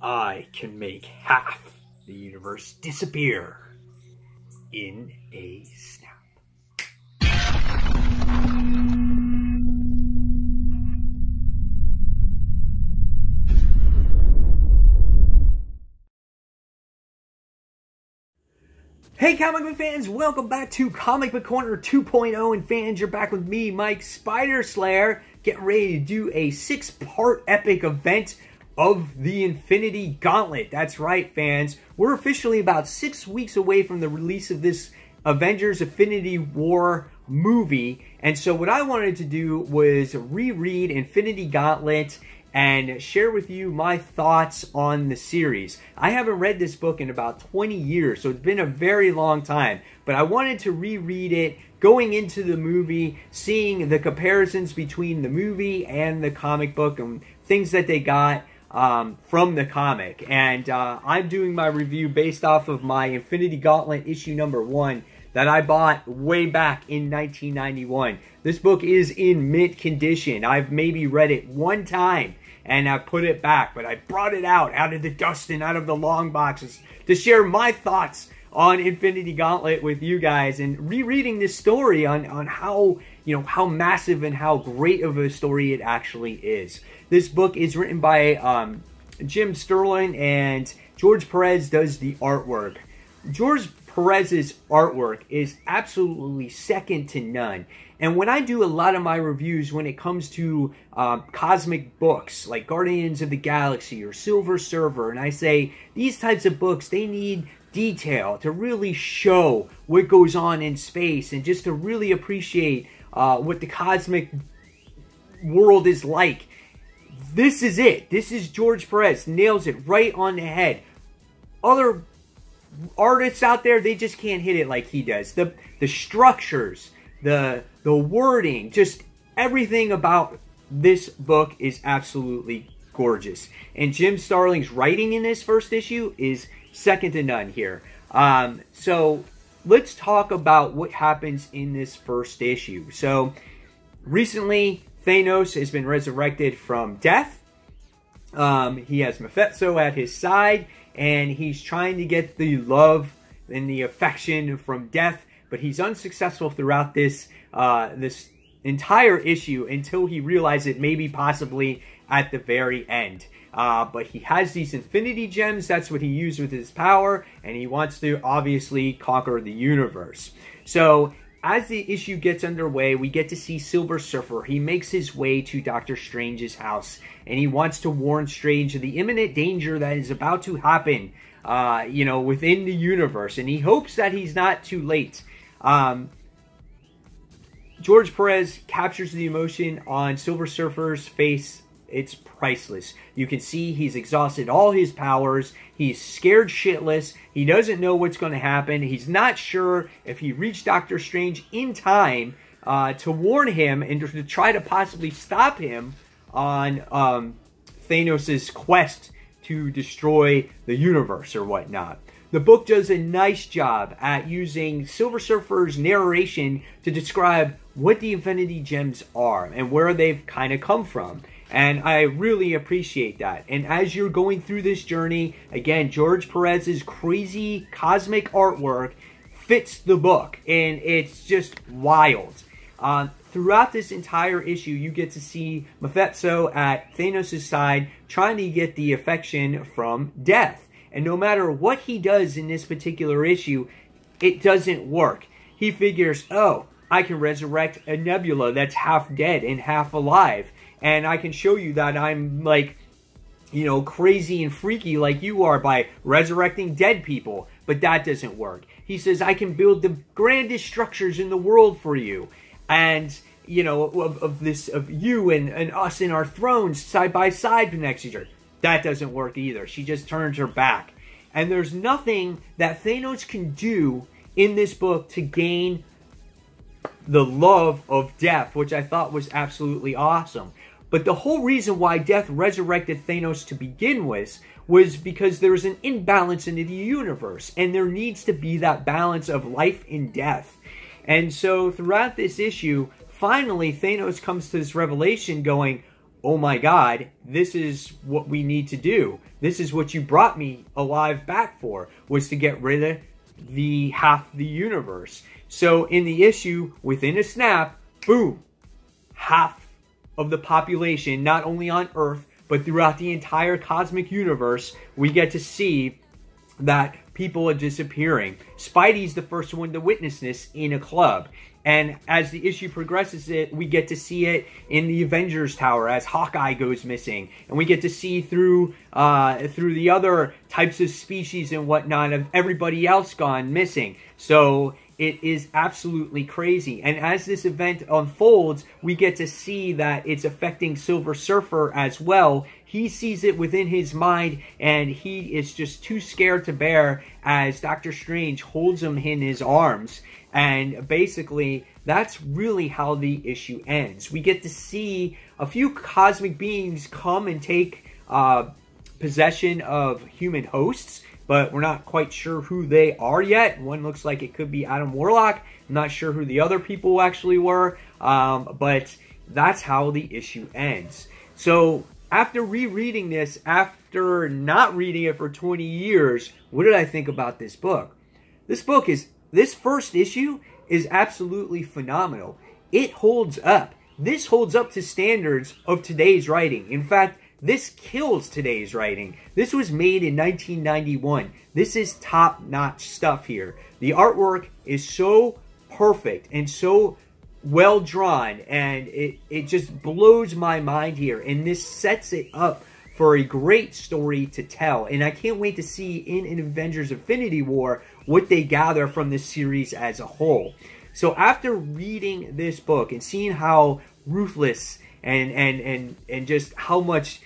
I can make half the universe disappear in a snap. Hey comic book fans, welcome back to Comic Book Corner 2.0, and fans, you're back with me, Mike Spider Slayer, getting ready to do a 6-part epic event of the Infinity Gauntlet. That's right, fans. We're officially about 6 weeks away from the release of this Avengers Infinity War movie, and so what I wanted to do was reread Infinity Gauntlet and share with you my thoughts on the series. I haven't read this book in about 20 years, so it's been a very long time. But I wanted to reread it, going into the movie, seeing the comparisons between the movie and the comic book and things that they got from the comic. And I'm doing my review based off of my Infinity Gauntlet issue number 1 that I bought way back in 1991. This book is in mint condition. I've maybe read it one time and I've put it back, but I brought it out of the dust and out of the long boxes to share my thoughts on Infinity Gauntlet with you guys, and rereading this story on how, how massive and how great of a story it actually is. This book is written by Jim Sterling, and George Perez does the artwork. George Perez's artwork is absolutely second to none. And when I do a lot of my reviews when it comes to cosmic books like Guardians of the Galaxy or Silver Surfer, and I say these types of books, they need detail to really show what goes on in space and just to really appreciate what the cosmic world is like. This is it. This is George Perez. Nails it right on the head. Other artists out there, they just can't hit it like he does. The structures, the wording, just everything about this book is absolutely gorgeous. And Jim Starling's writing in this first issue is second to none here. So let's talk about what happens in this first issue. So recently, Thanos has been resurrected from death. He has Mephisto at his side, and he's trying to get the love and the affection from death, but he's unsuccessful throughout this this entire issue until he realizes it maybe possibly at the very end. But he has these Infinity Gems. That's what he used with his power, and he wants to obviously conquer the universe. So as the issue gets underway, we get to see Silver Surfer. He makes his way to Doctor Strange's house, and he wants to warn Strange of the imminent danger that is about to happen, within the universe, and he hopes that he's not too late. George Perez captures the emotion on Silver Surfer's face. It's priceless. You can see he's exhausted all his powers. He's scared shitless. He doesn't know what's going to happen. He's not sure if he reached Doctor Strange in time to warn him and to try to possibly stop him on Thanos' quest to destroy the universe or whatnot. The book does a nice job at using Silver Surfer's narration to describe what the Infinity Gems are and where they've kind of come from. And I really appreciate that. And as you're going through this journey, again, George Perez's crazy cosmic artwork fits the book, and it's just wild. Throughout this entire issue, you get to see Mephisto at Thanos' side trying to get the affection from death. And no matter what he does in this particular issue, it doesn't work. He figures, oh, I can resurrect a Nebula that's half dead and half alive. And I can show you that I'm like, crazy and freaky like you are by resurrecting dead people. But that doesn't work. He says, I can build the grandest structures in the world for you. And, of you and us in our thrones side by side next to each other. That doesn't work either. She just turns her back. And there's nothing that Thanos can do in this book to gain the love of death, which I thought was absolutely awesome. But the whole reason why death resurrected Thanos to begin with was because there was an imbalance in the universe, and there needs to be that balance of life and death. And so throughout this issue, finally Thanos comes to this revelation going, oh my God, this is what we need to do. This is what you brought me alive back for, was to get rid of the half the universe. So in the issue, within a snap, boom, half of the population, not only on Earth, but throughout the entire cosmic universe, we get to see that people are disappearing. Spidey's the first one to witness this in a club. And as the issue progresses, we get to see it in the Avengers Tower as Hawkeye goes missing. And we get to see through the other types of species and whatnot of everybody else gone missing. So it is absolutely crazy. And as this event unfolds, we get to see that it's affecting Silver Surfer as well. He sees it within his mind, and he is just too scared to bear as Doctor Strange holds him in his arms. And basically, that's really how the issue ends. We get to see a few cosmic beings come and take possession of human hosts, but we're not quite sure who they are yet. One looks like it could be Adam Warlock. I'm not sure who the other people actually were, but that's how the issue ends. So after rereading this, after not reading it for 20 years, what did I think about this book? This first issue is absolutely phenomenal. It holds up. This holds up to standards of today's writing. In fact, this kills today's writing. This was made in 1991. This is top-notch stuff here. The artwork is so perfect and so well drawn, and it just blows my mind here. And this sets it up for a great story to tell. And I can't wait to see in Avengers Infinity War what they gather from this series as a whole. So after reading this book and seeing how ruthless and just how much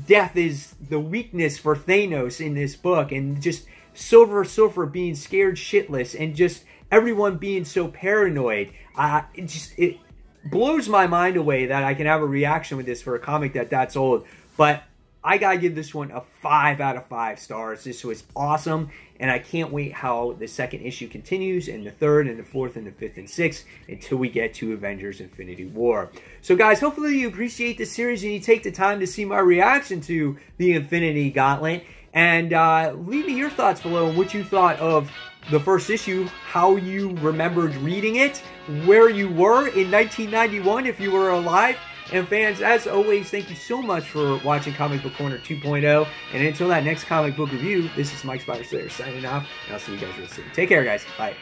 death is the weakness for Thanos in this book, and just Silver Surfer being scared shitless, and just everyone being so paranoid, it blows my mind away that I can have a reaction with this for a comic that's old. But I gotta give this one a 5 out of 5 stars. This was awesome, and I can't wait how the second issue continues, and the third, and the fourth, and the fifth, and sixth, until we get to Avengers Infinity War. So guys, hopefully you appreciate this series, and you take the time to see my reaction to the Infinity Gauntlet. And leave me your thoughts below on what you thought of the first issue, how you remembered reading it, where you were in 1991 if you were alive. And fans, as always, thank you so much for watching Comic Book Corner 2.0. And until that next comic book review, this is Mike Spider Slayer signing off, and I'll see you guys real soon. Take care, guys. Bye.